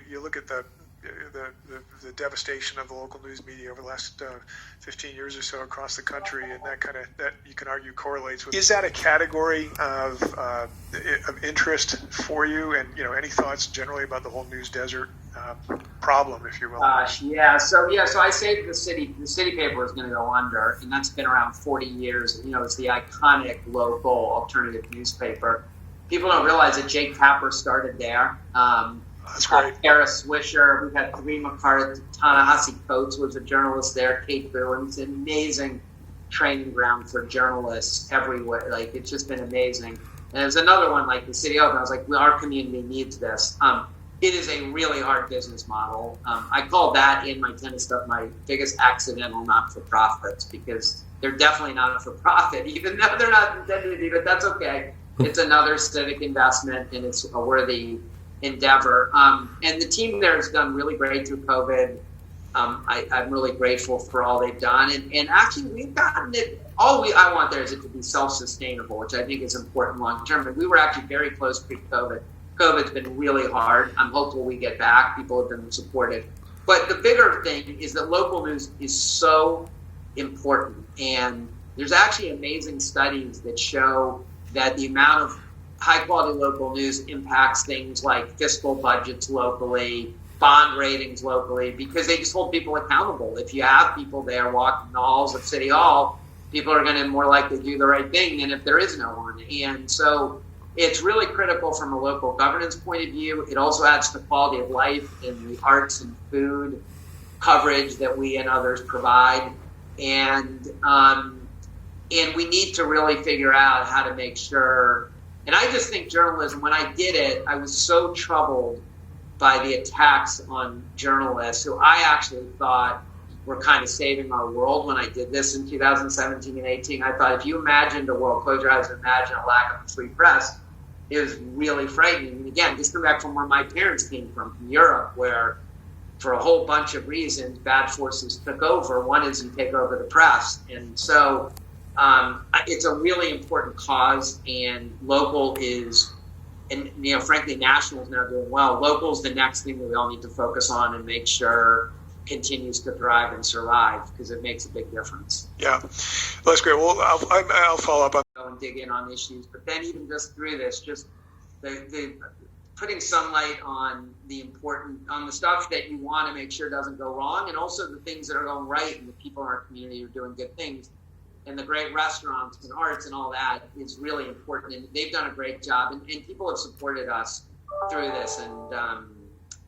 you look at the devastation of the local news media over the last 15 years or so across the country, and that you can argue correlates with. Is that a category of interest for you? And any thoughts generally about the whole news desert problem, if you will? Yeah. So I say the city paper is going to go under, and that's been around 40 years. It's the iconic local alternative newspaper. People don't realize that Jake Tapper started there. That's great. Kara Swisher, we had Three McCarthy, Ta-Nehisi Coates was a journalist there. Kate Boone, it's an amazing training ground for journalists everywhere. Like, it's just been amazing. And there's another one like the City Open. I was like, our community needs this. It is a really hard business model. I call that in my tennis stuff my biggest accidental not-for-profits, because they're definitely not for profit, even though they're not intended to be, but that's okay. It's another civic investment, and it's a worthy endeavor. And the team there has done really great through COVID. I'm really grateful for all they've done. And actually, we've gotten it. I want there is it to be self-sustainable, which I think is important long-term. And we were actually very close pre-COVID. COVID's been really hard. I'm hopeful we get back. People have been supportive. But the bigger thing is that local news is so important. And there's actually amazing studies that show that the amount of high-quality local news impacts things like fiscal budgets locally, bond ratings locally, because they just hold people accountable. If you have people there walking the halls of City Hall, people are going to more likely do the right thing than if there is no one. And so it's really critical from a local governance point of view. It also adds to the quality of life in the arts and food coverage that we and others provide. And we need to really figure out how to make sure. And I just think journalism, when I did it, I was so troubled by the attacks on journalists who I actually thought were kind of saving our world when I did this in 2017 and 18. I thought, if you imagined a world, close your eyes and imagine a lack of a free press, it was really frightening. And again, just come back from where my parents came from Europe, where for a whole bunch of reasons, bad forces took over. One is you take over the press. And so it's a really important cause, and local is, and frankly, national is now doing well. Local is the next thing that we all need to focus on and make sure continues to thrive and survive, because it makes a big difference. Yeah, well, that's great. Well, I'll follow up on and dig in on issues, but then even just through this, just the putting sunlight on the stuff that you want to make sure doesn't go wrong, and also the things that are going right, and the people in our community are doing good things. And the great restaurants and arts and all that is really important. And they've done a great job. And people have supported us through this. And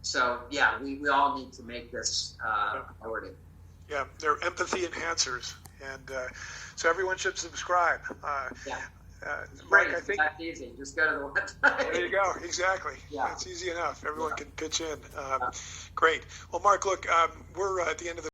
so, yeah, we all need to make this a priority. Yeah, they're empathy enhancers. And so everyone should subscribe. Mark, I think that's easy. Just go to the website. There you go. Exactly. Yeah. It's easy enough. Everyone can pitch in. Great. Well, Mark, look, we're at the end of the